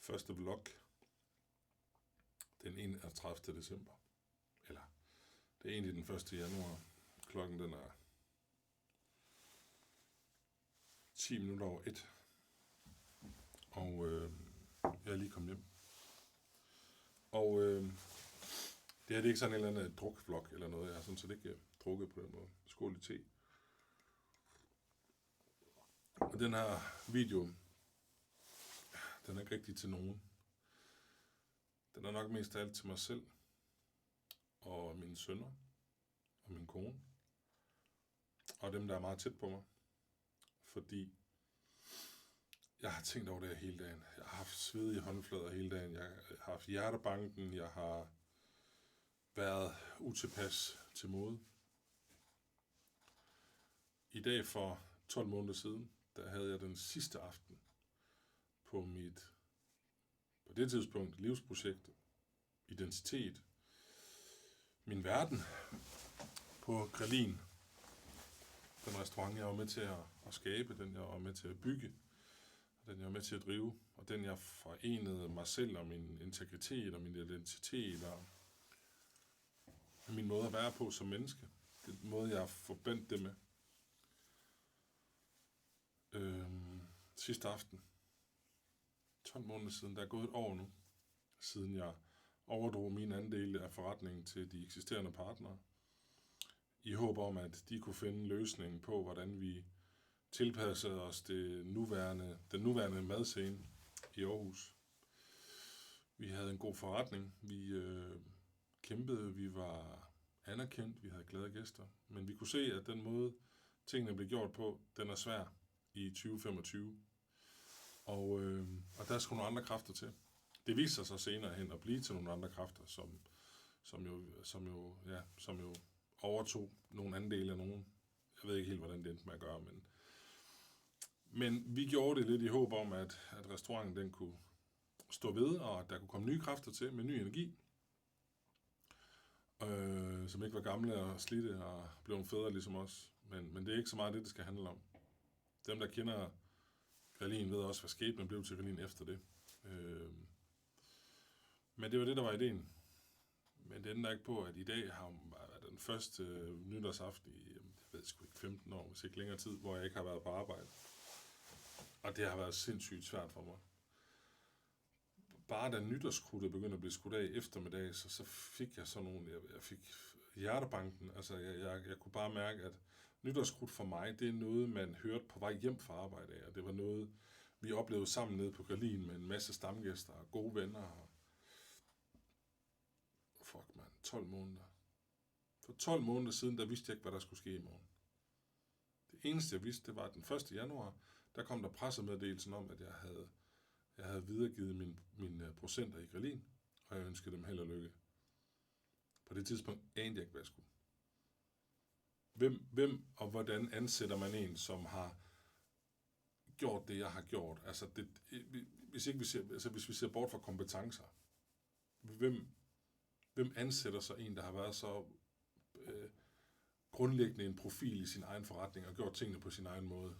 første vlog den 31. december. Eller, det er egentlig den 1. januar. Klokken den er 10 minutter over 1. Og jeg er lige kommet hjem. Og det her det er ikke sådan en eller anden drukvlog eller noget. Jeg har sådan set ikke drukket på den måde. Skål i te. Og den her video, den er ikke rigtig til nogen. Den er nok mest af alt til mig selv, og mine sønner, og min kone, og dem, der er meget tæt på mig. Fordi jeg har tænkt over det her hele dagen. Jeg har haft svedige håndflader hele dagen. Jeg har haft hjertebanken. Jeg har været utilpas til mode. I dag for 12 måneder siden, der havde jeg den sidste aften på på det tidspunkt, livsprojekt, identitet, min verden på Grelin. Den restaurant, jeg var med til at skabe, den jeg var med til at bygge, og den jeg var med til at drive, og den jeg forenede mig selv og min integritet og min identitet og min måde at være på som menneske. Den måde, jeg forbandt det med. Sidste aften, 12 måneder siden, der er gået et år nu, siden jeg overdrog min andel af forretningen til de eksisterende partnere, i håb om, at de kunne finde løsningen på, hvordan vi tilpassede os den nuværende madscene i Aarhus. Vi havde en god forretning, vi kæmpede, vi var anerkendt, vi havde glade gæster, men vi kunne se, at den måde, tingene blev gjort på, den er svær i 2025. Og der skulle nogle andre kræfter til. Det viser sig så senere hen at blive til nogle andre kræfter, som jo overtog nogle andele af nogen. Jeg ved ikke helt, hvordan det endte med at gøre, men vi gjorde det lidt i håb om, at restauranten den kunne stå ved, og at der kunne komme nye kræfter til med ny energi, som ikke var gamle og slidte og blev fædre ligesom os. Men det er ikke så meget det skal handle om. Dem, der kender Grelin, ved også, hvad skæbnen blev til Grelin efter det. Men det var det, der var ideen. Men det ændrer ikke på, at i dag har været den første nytårsaften i, jeg ved sgu ikke, 15 år, hvis ikke længere tid, hvor jeg ikke har været på arbejde. Og det har været sindssygt svært for mig. Bare da nytårskrudtet begyndte at blive skudt af eftermiddag, så fik jeg sådan nogle, jeg fik hjertebanken. Altså, jeg kunne bare mærke, at nytårskrudt for mig, det er noget, man hørte på vej hjem fra arbejde af. Og det var noget, vi oplevede sammen nede på Grelin med en masse stamgæster og gode venner. Fuck, man, 12 måneder. For 12 måneder siden, der vidste jeg ikke, hvad der skulle ske i morgen. Det eneste, jeg vidste, det var, at den 1. januar, der kom der pressemeddelelsen om, at jeg havde videregivet mine procenter i Grelin, og jeg ønskede dem held og lykke. På det tidspunkt anede jeg ikke, hvad jeg skulle. Hvem og hvordan ansætter man en, som har gjort det, jeg har gjort? Altså, hvis vi ser bort fra kompetencer, hvem ansætter så en, der har været så grundlæggende en profil i sin egen forretning og gjort tingene på sin egen måde?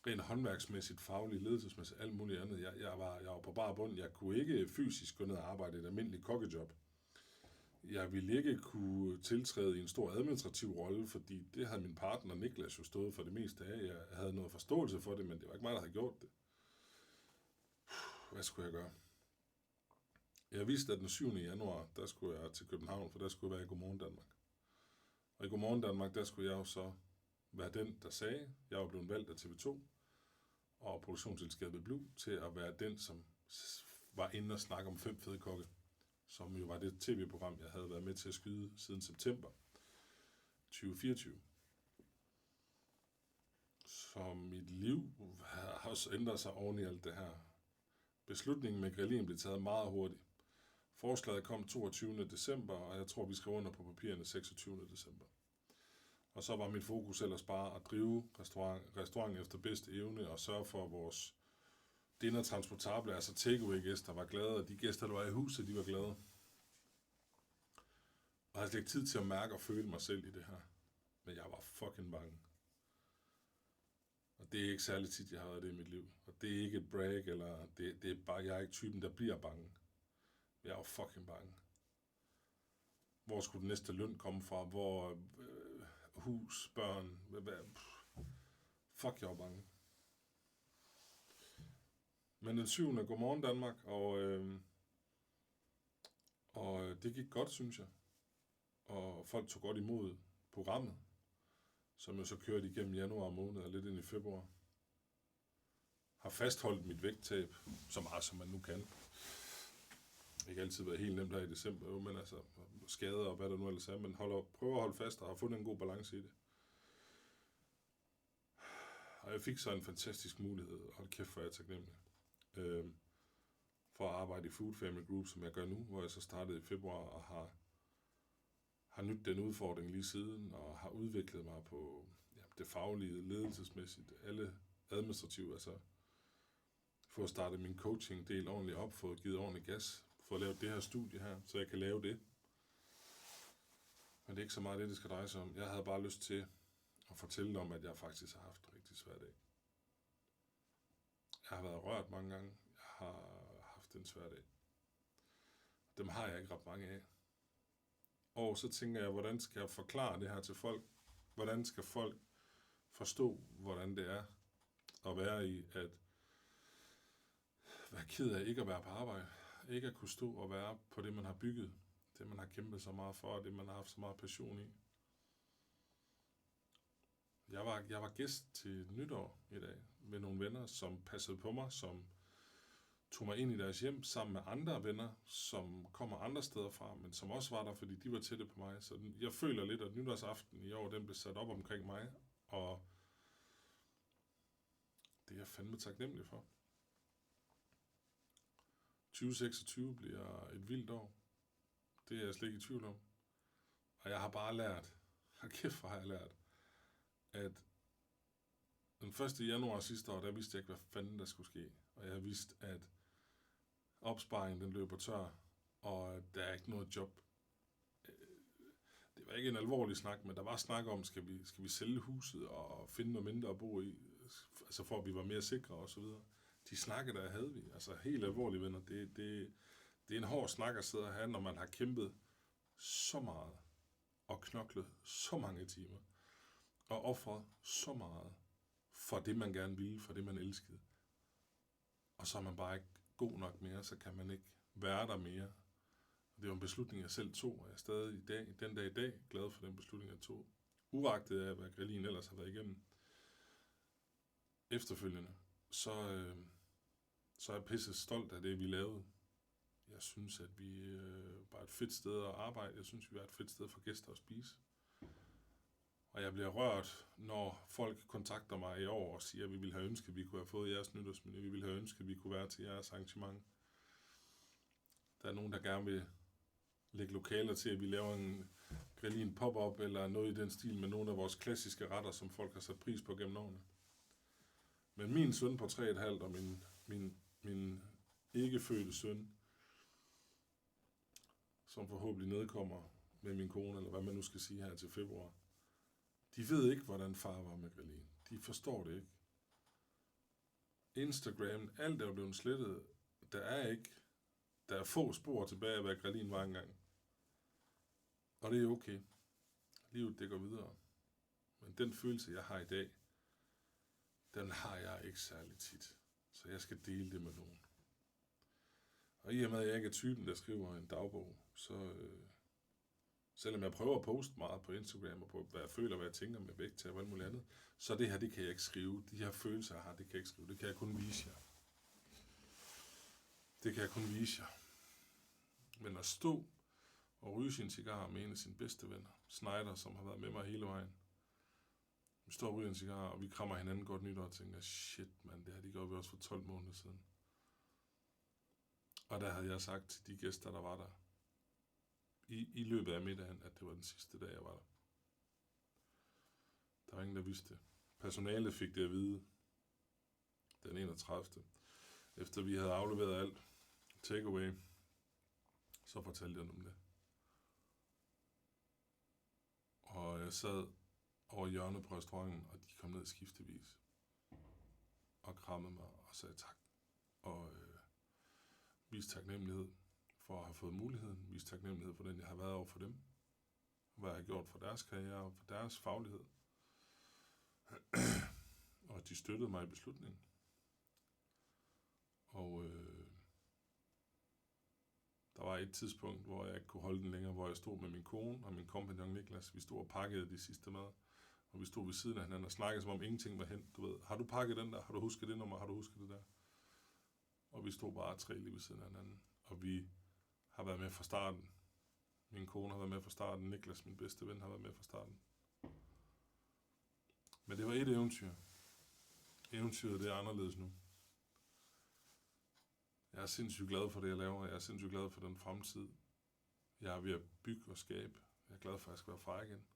Rent håndværksmæssigt, fagligt, ledelsesmæssigt, alt muligt andet. Jeg var på bar bund. Jeg kunne ikke fysisk gå ned og arbejde i et almindeligt kokkejob. Jeg ville ikke kunne tiltræde i en stor administrativ rolle, fordi det havde min partner Niklas jo stået for det meste af. Jeg havde noget forståelse for det, men det var ikke mig, der havde gjort det. Hvad skulle jeg gøre? Jeg vidste, at den 7. januar, der skulle jeg til København, for der skulle jeg være i Godmorgen Danmark. Og i Godmorgen Danmark, der skulle jeg jo så være den, der sagde, jeg var blevet valgt af TV2 og produktionsselskabet Blue til at være den, som var inde og snakke om 5 fede kokke, som jo var det tv-program, jeg havde været med til at skyde siden september 2024. Så mit liv har også ændret sig oven i alt det her. Beslutningen med Grelin blev taget meget hurtigt. Forslaget kom 22. december, og jeg tror, vi skrev under på papirerne 26. december. Og så var mit fokus ellers bare at drive restauranten efter bedste evne og sørge for, at vores dinner transportable, altså takeaway-gæster, var glade, og de gæster, der var i huset, de var glade. Og jeg havde slet ikke tid til at mærke og føle mig selv i det her. Men jeg var fucking bange. Og det er ikke særlig tit, jeg har været det i mit liv. Og det er ikke et brag, eller det er bare, jeg er ikke typen, der bliver bange. Jeg er jo fucking bange. Hvor skulle den næste løn komme fra? Hvor hus, børn, fuck, jeg er bange. Men den 7. Godmorgen Danmark, og det gik godt, synes jeg. Og folk tog godt imod programmet, som jeg så kørte igennem januar måned og lidt ind i februar. Har fastholdt mit vægttab, så meget som man nu kan. Ikke altid været helt nemt her i december, men altså skader og hvad der nu ellers er, men prøver at holde fast og har fundet en god balance i det. Og jeg fik så en fantastisk mulighed, og hold kæft, hvor jeg er taknemmelig, for at arbejde i Food Family Group, som jeg gør nu, hvor jeg så startede i februar og har nydt den udfordring lige siden, og har udviklet mig på det faglige, ledelsesmæssigt, alle administrative, altså få startet min coaching-del ordentligt op, få givet ordentligt gas, få lavet det her studie her, så jeg kan lave det. Men det er ikke så meget det skal dreje sig om. Jeg havde bare lyst til at fortælle om, at jeg faktisk har haft en rigtig svær dag. Jeg har været rørt mange gange. Jeg har haft en svær dag. Dem har jeg ikke ret mange af. Og så tænker jeg, hvordan skal jeg forklare det her til folk? Hvordan skal folk forstå, hvordan det er at være i, at være ked af ikke at være på arbejde? Ikke at kunne stå og være på det, man har bygget. Det, man har kæmpet så meget for, og det, man har haft så meget passion i. Jeg var gæst til nytår i dag med nogle venner, som passede på mig, som tog mig ind i deres hjem sammen med andre venner, som kommer andre steder fra, men som også var der, fordi de var tætte på mig. Så jeg føler lidt, at nytårsaften i år, den blev sat op omkring mig, og det er jeg fandme taknemmelig for. 2026 bliver et vildt år. Det er jeg slet ikke i tvivl om. Og jeg har bare lært, kæft hvor har jeg lært, at den 1. januar sidste år, der vidste jeg ikke, hvad fanden der skulle ske. Og jeg vidste, at opsparingen den løber tør, og der er ikke noget job. Det var ikke en alvorlig snak, men der var snak om, skal vi sælge huset og finde noget mindre at bo i, altså for at vi var mere sikre og så videre. De snakke, der havde vi, altså helt alvorlige venner, det er en hård snak at sidde og have, når man har kæmpet så meget og knoklet så mange timer og offret så meget for det, man gerne ville, for det, man elskede. Og så er man bare ikke god nok mere, så kan man ikke være der mere. Det var en beslutning, jeg selv tog, og jeg er stadig den dag i dag glad for den beslutning, jeg tog. Uagtet af, hvad Grelin ellers har været igennem. Efterfølgende, så er jeg pisse stolt af det, vi lavede. Jeg synes, at vi var et fedt sted at arbejde. Jeg synes, vi var et fedt sted for gæster at spise. Og jeg bliver rørt, når folk kontakter mig i år og siger, at vi ville have ønsket, at vi kunne have fået jeres nytårsmenu. Vi ville have ønsket, at vi kunne være til jeres arrangement. Der er nogen, der gerne vil lægge lokaler til, at vi laver en Grelin pop-up eller noget i den stil med nogle af vores klassiske retter, som folk har sat pris på gennem årene. Men min søn på 3,5 og min ikke fødte søn, som forhåbentlig nedkommer med min kone, eller hvad man nu skal sige her til februar, de ved ikke, hvordan far var med Grelin. De forstår det ikke. Instagram, alt er blevet slettet. Der er få spor tilbage af, hvad Grelin var engang. Og det er okay. Livet, det går videre. Men den følelse, jeg har i dag, den har jeg ikke særlig tit. Så jeg skal dele det med nogen. Og i og med, at jeg ikke er typen, der skriver en dagbog, så selvom jeg prøver at poste meget på Instagram, og på hvad jeg føler, hvad jeg tænker med vægt og alt muligt andet, så det her, det kan jeg ikke skrive. De her følelser, jeg har, det kan jeg ikke skrive. Det kan jeg kun vise jer. Det kan jeg kun vise jer. Men at stå og ryge sin cigar med en af sine bedste venner, Snyder, som har været med mig hele vejen. Vi står og ryger en cigar, og vi krammer hinanden godt nytår og tænker, shit mand, det her, de gjorde vi også for 12 måneder siden. Og der havde jeg sagt til de gæster, der var der, i løbet af middagen, at det var den sidste dag, jeg var der. Der var ingen, der vidste det. Personalet fik det at vide den 31. Efter vi havde afleveret alt, takeaway, så fortalte jeg dem det. Og jeg sad over hjørnet på restauranten, og de kom ned skiftevis. og krammede mig og sagde tak. Og viste taknemmelighed for at have fået muligheden. Viste taknemmelighed for den, jeg har været over for dem. Hvad jeg har gjort for deres karriere og for deres faglighed. Og de støttede mig i beslutningen. Og der var et tidspunkt, hvor jeg ikke kunne holde den længere, hvor jeg stod med min kone og min kompagnon Niklas. Vi stod og pakkede de sidste mad. Og vi stod ved siden af hinanden og snakkede, som om ingenting var hen. Du ved, har du pakket den der? Har du husket det nummer? Har du husket det der? Og vi stod bare 3 lige ved siden af hinanden. Og vi har været med fra starten. Min kone har været med fra starten. Niklas, min bedste ven, har været med fra starten. Men det var et eventyr. Eventyret, det er anderledes nu. Jeg er sindssygt glad for det, jeg laver. Jeg er sindssygt glad for den fremtid. Jeg er ved at bygge og skabe. Jeg er glad for, at jeg skal være far igen.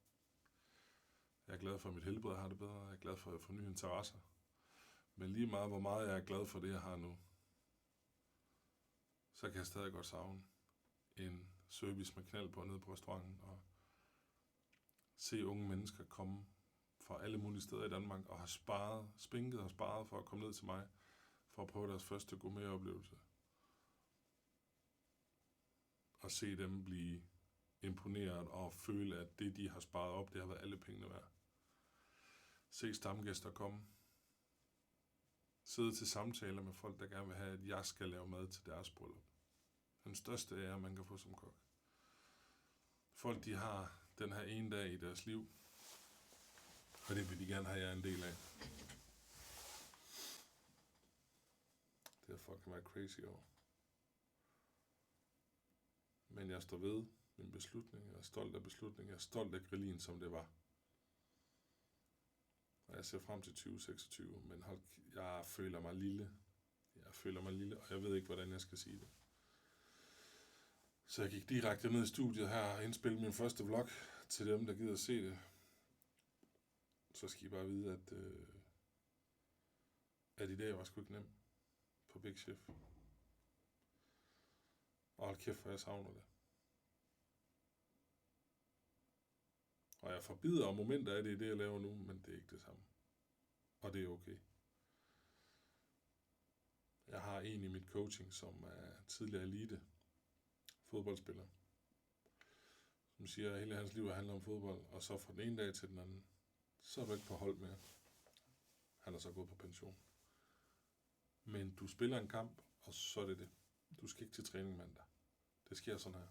Jeg er glad for, at mit helbred har det bedre. Jeg er glad for, at jeg får nye interesser. Men lige meget, hvor meget jeg er glad for det, jeg har nu, så kan jeg stadig godt savne en service med knald på nede på restauranten og se unge mennesker komme fra alle mulige steder i Danmark og har spinket og sparet for at komme ned til mig for at prøve deres første gourmetoplevelse. Og se dem blive imponeret og føle, at det, de har sparet op, det har været alle pengene værd. Se stamgæster komme. Sidde til samtaler med folk, der gerne vil have, at jeg skal lave mad til deres bryllup. Den største ære, man kan få som kok. Folk, de har den her ene dag i deres liv, og det vil de gerne have, jeg er en del af. Det er fucking være crazy over. Men jeg står ved min beslutning. Jeg er stolt af beslutningen. Jeg er stolt af Grillin, som det var. Og jeg ser frem til 2026, men jeg føler mig lille. Og jeg ved ikke, hvordan jeg skal sige det. Så jeg gik direkte ned i studiet her og indspillede min første vlog til dem, der gider at se det. Så skal I bare vide, at i dag var sgu ikke nem på Big Chef. Og hold kæft, for jeg savner det. Og jeg forbider momenter af det i det, jeg laver nu, men det er ikke det samme. Og det er okay. Jeg har en i mit coaching, som er tidligere elite fodboldspiller, som siger, at hele hans liv handler om fodbold, og så fra den ene dag til den anden, så er du ikke på hold mere. Han er så gået på pension. Men du spiller en kamp, og så er det det. Du skal ikke til træning mandag. Det sker sådan her.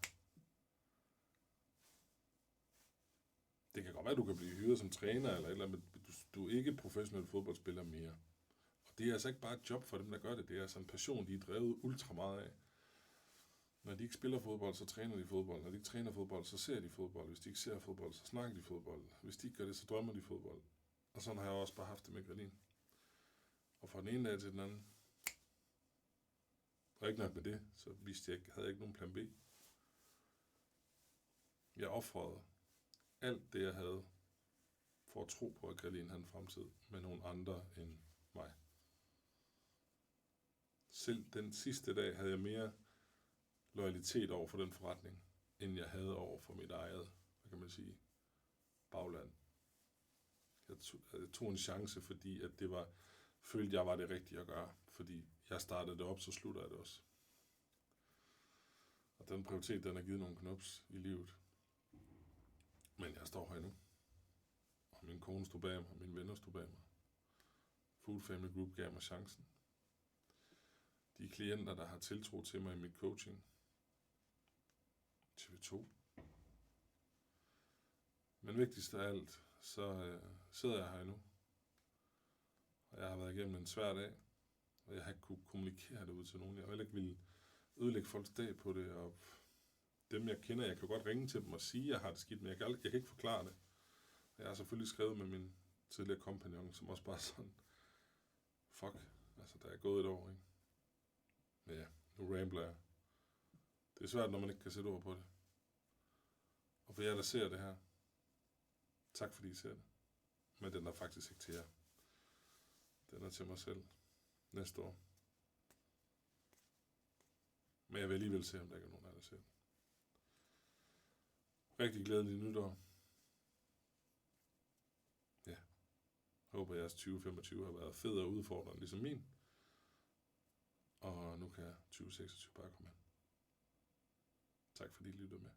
Det kan godt være, at du kan blive hyret som træner, eller men du er ikke professionel fodboldspiller mere. Og det er altså ikke bare et job for dem, der gør det. Det er altså en passion, de er drevet ultra meget af. Når de ikke spiller fodbold, så træner de fodbold. Når de ikke træner fodbold, så ser de fodbold. Hvis de ikke ser fodbold, så snakker de fodbold. Hvis de ikke gør det, så drømmer de fodbold. Og sådan har jeg også bare haft det med Grillin. Og fra den ene dag til den anden, og ikke nok med det, så havde jeg ikke nogen plan B. Jeg ofrede alt det, jeg havde, for at tro på, at Grillin havde en fremtid med nogle andre end mig. Selv den sidste dag havde jeg mere loyalitet over for den forretning, end jeg havde over for mit eget, hvad kan man sige, bagland. Jeg tog en chance, fordi at følte jeg var det rigtige at gøre. Fordi jeg startede det op, så slutter jeg det også. Og den prioritet, den har givet nogle knups i livet. Men jeg står her nu. Og min kone stod bag mig, og mine venner stod bag mig. Food Family Group gav mig chancen. De klienter, der har tiltro til mig i mit coaching. TV2. Men vigtigst af alt, så sidder jeg her nu. Og jeg har været igennem en svær dag. Og jeg har ikke kunne kommunikere det ud til nogen. Jeg har heller ikke ville ødelægge folks dag på det. Og dem, jeg kender, jeg kan godt ringe til dem og sige, at jeg har det skidt, men jeg kan ikke forklare det. Jeg har selvfølgelig skrevet med min tidligere kompagnon, som også bare sådan, fuck, altså der er gået et år, ikke? Men ja, nu rambler jeg. Det er svært, når man ikke kan sætte ord på det. Og for jer, der ser det her, tak fordi I ser det. Men den er faktisk ikke til jer. Den er til mig selv næste år. Men jeg vil alligevel se, om der ikke er nogen af jer, der ser den. Rigtig glædelig nytår. Ja, håber håber, at jeres 2025 har været fed og udfordrende, ligesom min. Og nu kan 2026 bare komme ind. Tak fordi I lyttede med.